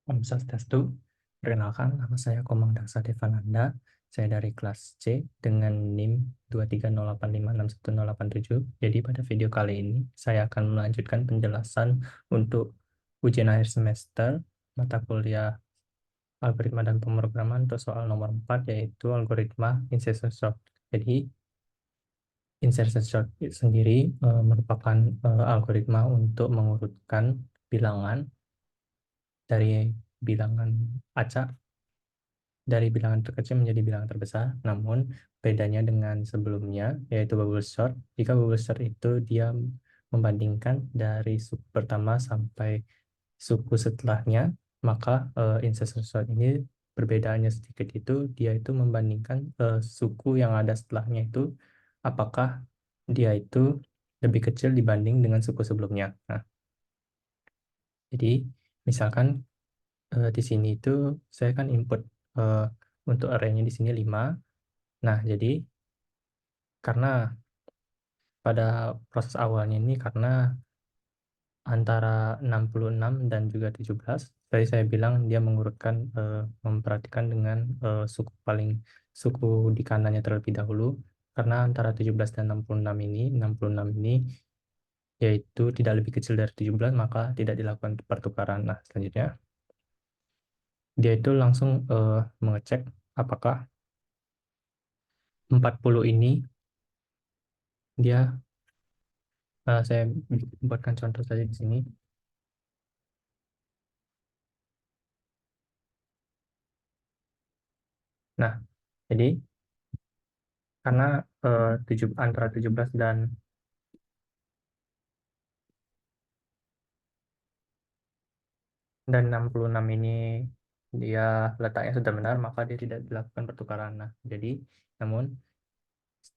Om Swastiastu, perkenalkan nama saya Komang Daksa Devananda. Saya dari kelas C dengan NIM 230856107. Jadi pada video kali ini saya akan melanjutkan penjelasan untuk ujian akhir semester mata kuliah algoritma dan pemrograman untuk soal nomor 4 yaitu algoritma insertion sort. Jadi insertion sort sendiri merupakan algoritma untuk mengurutkan bilangan dari bilangan acak dari bilangan terkecil menjadi bilangan terbesar. Namun bedanya dengan sebelumnya yaitu bubble sort. Jika bubble sort itu dia membandingkan dari suku pertama sampai suku setelahnya, maka insertion sort ini perbedaannya sedikit itu dia itu membandingkan suku yang ada setelahnya itu apakah dia itu lebih kecil dibanding dengan suku sebelumnya. Nah, jadi misalkan di sini itu saya kan input eh, untuk array-nya di sini 5. Nah, jadi karena pada proses awalnya ini karena antara 66 dan juga 17, tadi saya bilang dia mengurutkan memperhatikan dengan suku di kanannya terlebih dahulu. Karena antara 17 dan 66 ini yaitu tidak lebih kecil dari 17, maka tidak dilakukan pertukaran. Nah, selanjutnya dia itu langsung mengecek apakah 40 ini dia saya buatkan contoh saja di sini. Nah, jadi karena antara 17 dan 66 ini dia letaknya sudah benar, maka dia tidak dilakukan pertukaran. Nah, jadi namun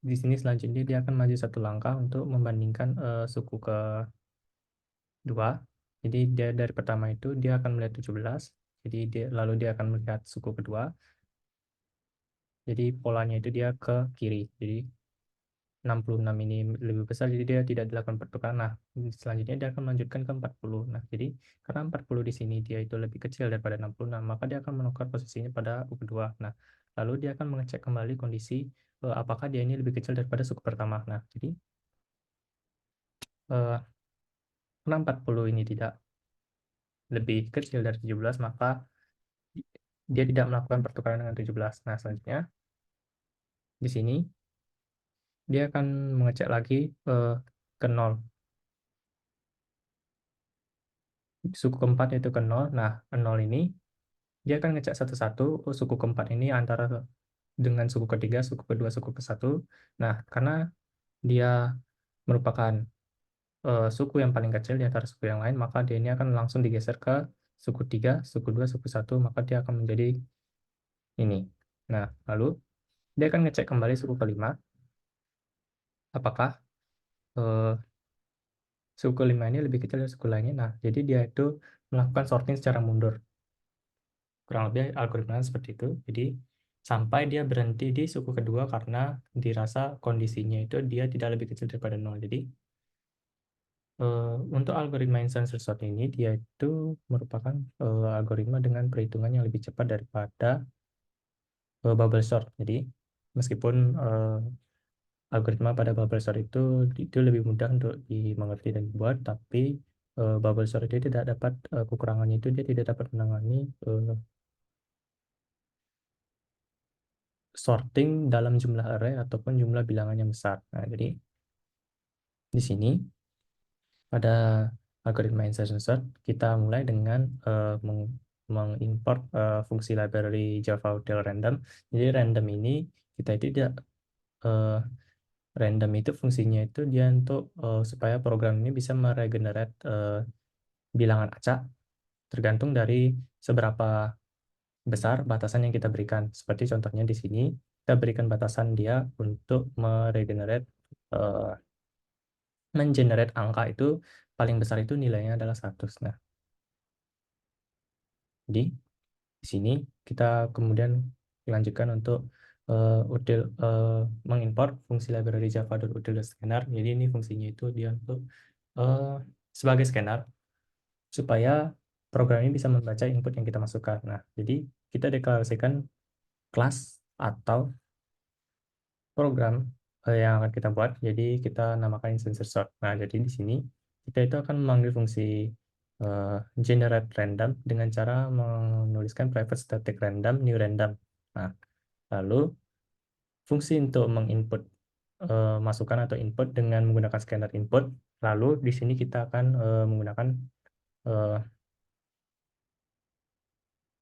di sini selanjutnya dia akan maju satu langkah untuk membandingkan suku kedua. Jadi dia dari pertama itu dia akan melihat 17. Jadi lalu dia akan melihat suku kedua. Jadi polanya itu dia ke kiri. Jadi 66 ini lebih besar, jadi dia tidak dilakukan pertukaran. Nah, selanjutnya dia akan melanjutkan ke 40. Nah, jadi karena 40 di sini dia itu lebih kecil daripada 66, maka dia akan menukar posisinya pada U kedua. Nah, lalu dia akan mengecek kembali kondisi apakah dia ini lebih kecil daripada suku pertama. Nah, jadi eh, karena 40 ini tidak lebih kecil dari 17, maka dia tidak melakukan pertukaran dengan 17. Nah, selanjutnya di sini dia akan mengecek lagi ke 0. Suku keempat itu ke 0. Nah, 0 ini dia akan ngecek satu-satu suku keempat ini antara dengan suku ketiga, suku kedua, suku ke satu. Nah, karena dia merupakan suku yang paling kecil di antara suku yang lain, maka dia ini akan langsung digeser ke suku tiga, suku dua, suku satu, maka dia akan menjadi ini. Nah, lalu dia akan ngecek kembali suku kelima, apakah eh, suku kelima ini lebih kecil dari suku lainnya. Nah, jadi dia itu melakukan sorting secara mundur. Kurang lebih algoritmanya seperti itu. Jadi sampai dia berhenti di suku kedua karena dirasa kondisinya itu dia tidak lebih kecil daripada nol. Jadi untuk algoritma instance sort ini dia itu merupakan algoritma dengan perhitungan yang lebih cepat daripada bubble sort. Jadi meskipun algoritma pada bubble sort itu lebih mudah untuk dimengerti dan dibuat, tapi bubble sort itu tidak dapat kekurangannya itu dia tidak dapat menangani sorting dalam jumlah array ataupun jumlah bilangan yang besar. Nah, jadi di sini pada algoritma insertion sort kita mulai dengan mengimport fungsi library Java util random. Jadi random ini kita itu tidak uh, random itu fungsinya itu dia untuk supaya program ini bisa meregenerate bilangan acak tergantung dari seberapa besar batasan yang kita berikan. Seperti contohnya di sini kita berikan batasan dia untuk meregenerate mengenerate angka itu paling besar itu nilainya adalah 100. Nah, di sini kita kemudian lanjutkan untuk mengimport fungsi library java.util.scanner. Jadi ini fungsinya itu dia untuk uh, sebagai scanner supaya program ini bisa membaca input yang kita masukkan. Nah, jadi kita deklarasikan kelas atau program yang akan kita buat. Jadi kita namakan instance sort. Nah, jadi di sini kita itu akan memanggil fungsi generate random dengan cara menuliskan private static random new random. Nah, lalu fungsi untuk menginput masukan atau input dengan menggunakan scanner input. Lalu di sini kita akan menggunakan eh,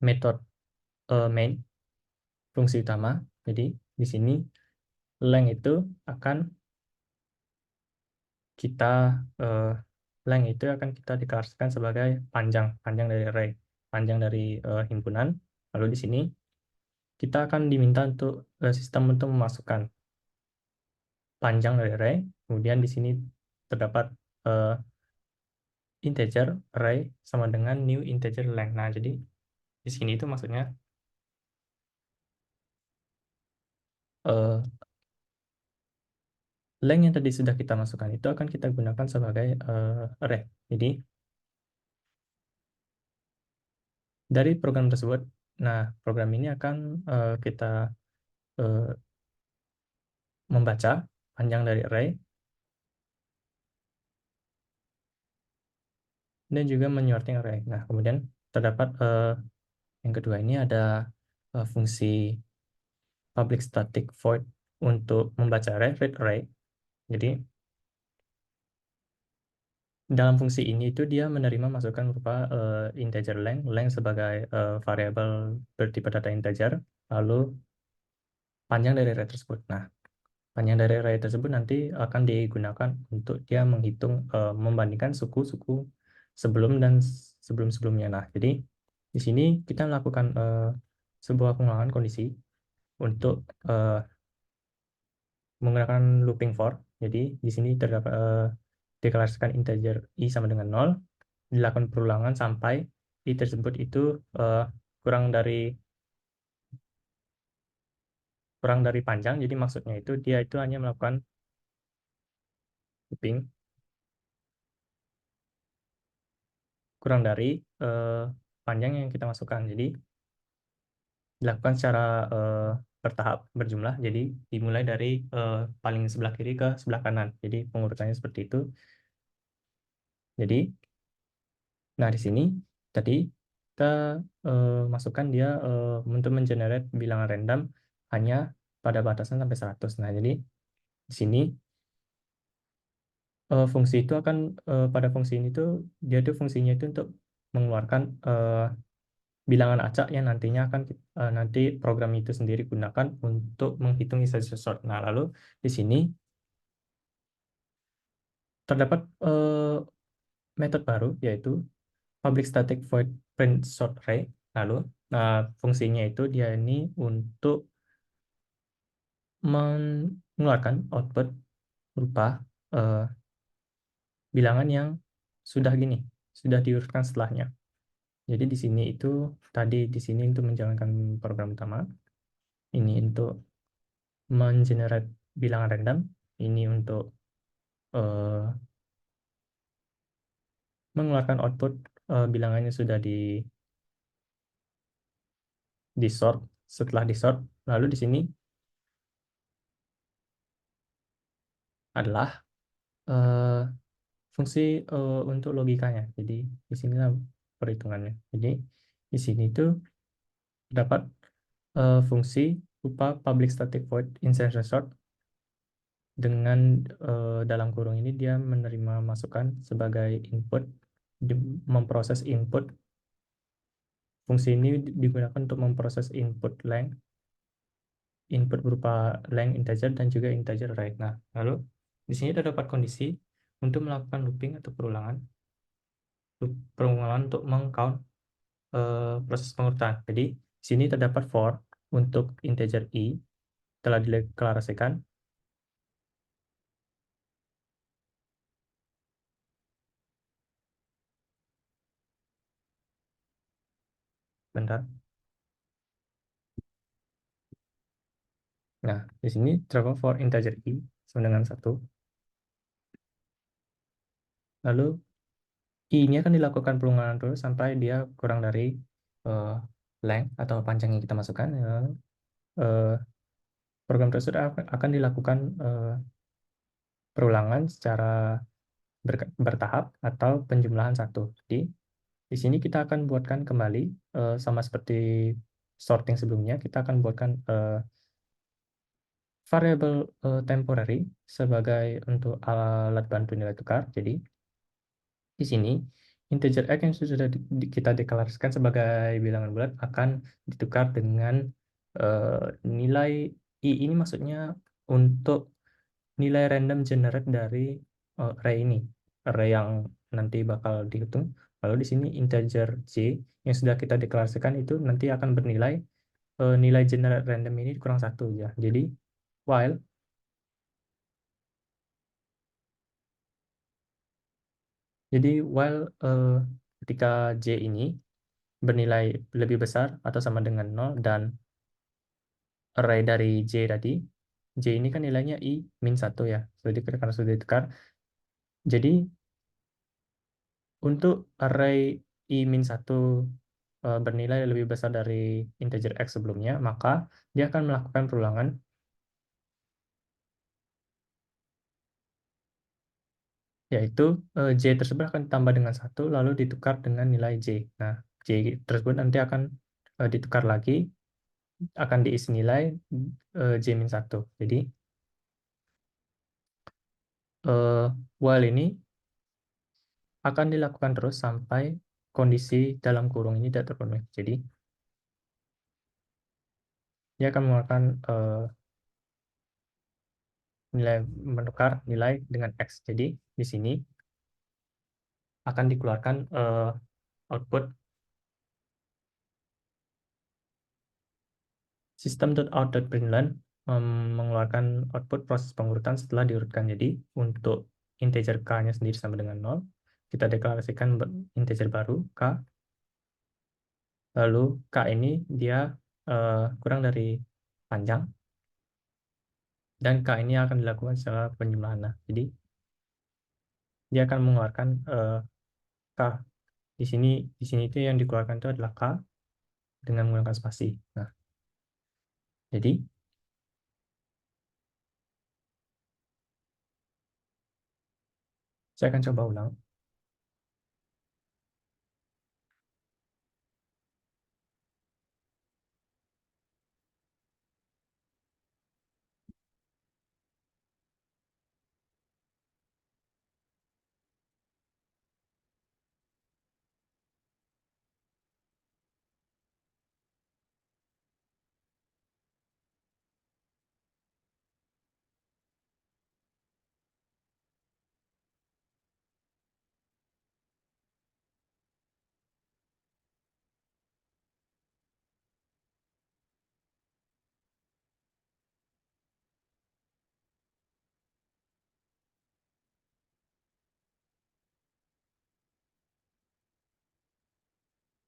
metode main fungsi utama. Jadi di sini length itu akan kita eh, length itu akan kita deklarasikan sebagai panjang panjang dari array, panjang dari himpunan. Lalu di sini kita akan diminta untuk sistem untuk memasukkan panjang dari array. Kemudian di sini terdapat eh, integer array sama dengan new integer length. Nah, jadi di sini itu maksudnya eh, length yang tadi sudah kita masukkan itu akan kita gunakan sebagai array. Jadi dari program tersebut, nah program ini akan kita eh, membaca panjang dari array dan juga menyorting array. Nah, kemudian terdapat yang kedua ini ada fungsi public static void untuk membaca array, read array. Jadi dalam fungsi ini itu dia menerima masukan berupa integer length, length sebagai variabel bertipe data integer, lalu panjang dari array tersebut. Nah, panjang dari array tersebut nanti akan digunakan untuk dia menghitung, membandingkan suku-suku sebelum dan sebelum-sebelumnya. Nah, jadi di sini kita melakukan sebuah pengulangan kondisi untuk menggunakan looping for. Jadi di sini terdapat deklarasikan integer i sama dengan 0, dilakukan perulangan sampai i tersebut itu eh, kurang dari panjang. Jadi maksudnya itu dia itu hanya melakukan looping kurang dari eh, panjang yang kita masukkan. Jadi dilakukan secara bertahap berjumlah. Jadi dimulai dari paling sebelah kiri ke sebelah kanan. Jadi pengurutannya seperti itu. Jadi, nah di sini tadi kita masukkan dia untuk mengenerate bilangan random hanya pada batasan sampai 100. Nah, jadi di sini fungsi itu akan pada fungsi ini tuh dia tuh fungsinya itu untuk mengeluarkan bilangan acak yang nantinya akan nanti program itu sendiri gunakan untuk menghitung instances sort. Nah, lalu di sini terdapat metode baru yaitu public static void print sort array. Lalu, nah fungsinya itu dia ini untuk mengeluarkan output berupa eh, bilangan yang sudah gini, sudah diurutkan setelahnya. Jadi di sini itu tadi di sini untuk menjalankan program utama, ini untuk mengenerate bilangan random, ini untuk eh, mengeluarkan output bilangannya sudah di sort. Setelah di sort, lalu di sini adalah eh, fungsi untuk logikanya. Jadi di sinilah perhitungannya. Jadi di sini tuh dapat fungsi berupa public static void instance sort dengan dalam kurung ini dia menerima masukan sebagai input, memproses input. Fungsi ini digunakan untuk memproses input length, input berupa length integer dan juga integer array. Nah, lalu di sini terdapat kondisi untuk melakukan looping atau perulangan untuk mengcount proses pengurutan. Jadi di sini terdapat for untuk integer i telah dideklarasikan. Bentar. Nah, di sini terdapat for integer i sama dengan 1. Lalu I ini akan dilakukan pengulangan terus sampai dia kurang dari uh, length atau panjang yang kita masukkan. Uh, Program tersebut akan dilakukan perulangan secara bertahap atau penjumlahan satu. Jadi di sini kita akan buatkan kembali sama seperti sorting sebelumnya, kita akan buatkan variable temporary sebagai untuk alat bantu nilai tukar. Jadi di sini integer x yang sudah kita deklarasikan sebagai bilangan bulat akan ditukar dengan nilai i ini, maksudnya untuk nilai random generate dari array ini, array yang nanti bakal dihitung. Lalu di sini integer j yang sudah kita deklarasikan itu nanti akan bernilai nilai generate random ini kurang satu ya. While while ketika j ini bernilai lebih besar atau sama dengan 0 dan array dari j tadi, j ini kan nilainya i min 1 ya, karena sudah ditukar. Jadi untuk array i min 1 bernilai lebih besar dari integer x sebelumnya, maka dia akan melakukan perulangan, yaitu j tersebut akan ditambah dengan 1 lalu ditukar dengan nilai j. Nah, j tersebut nanti akan ditukar lagi, akan diisi nilai j min 1. Jadi while ini akan dilakukan terus sampai kondisi dalam kurung ini tidak terpenuhi. Jadi dia akan mengeluarkan nilai, menukar nilai dengan x. Jadi di sini akan dikeluarkan output system.out.println mengeluarkan output proses pengurutan setelah diurutkan. Jadi untuk integer k-nya sendiri sama dengan 0, kita deklarasikan integer baru k, lalu k ini dia kurang dari panjang, dan k ini akan dilakukan secara penjumlahan. Nah, jadi dia akan mengeluarkan k. Di sini itu yang dikeluarkan itu adalah k dengan menggunakan spasi. Nah, jadi saya akan coba ulang.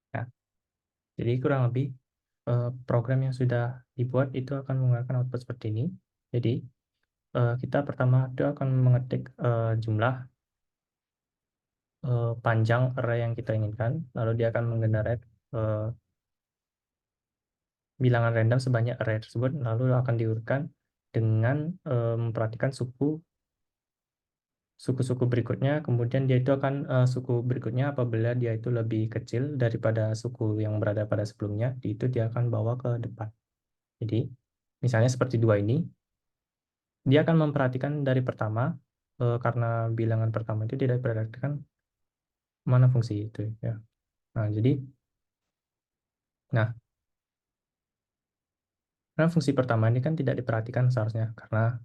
Nah, jadi kurang lebih program yang sudah dibuat itu akan mengeluarkan output seperti ini. Jadi kita pertama itu akan mengetik jumlah panjang array yang kita inginkan, lalu dia akan menggenerate bilangan random sebanyak array tersebut, lalu akan diurutkan dengan memperhatikan suku-suku berikutnya. Kemudian dia itu akan suku berikutnya apabila dia itu lebih kecil daripada suku yang berada pada sebelumnya, itu dia akan bawa ke depan. Jadi misalnya seperti dua ini, dia akan memperhatikan dari pertama, karena bilangan pertama itu tidak diperhatikan mana fungsi itu ya. Nah, karena fungsi pertama ini kan tidak diperhatikan seharusnya, karena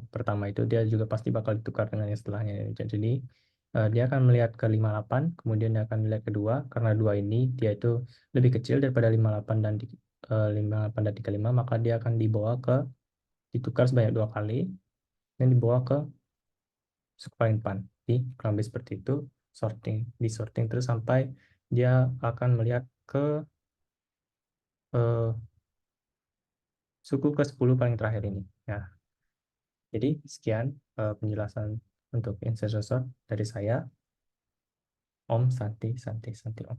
pertama itu dia juga pasti bakal ditukar dengan yang setelahnya. Jadi dia akan melihat ke 58, kemudian dia akan melihat kedua, karena dua ini dia itu lebih kecil daripada 58 dan 58 dan 35, maka dia akan ditukar sebanyak dua kali dan dibawa ke suku paling depan. Jadi kurang lebih seperti itu, disorting terus sampai dia akan melihat ke eh, suku ke-10 paling terakhir ini. Nah, jadi sekian penjelasan untuk insert sort dari saya. Om Santi Santi Santi Om.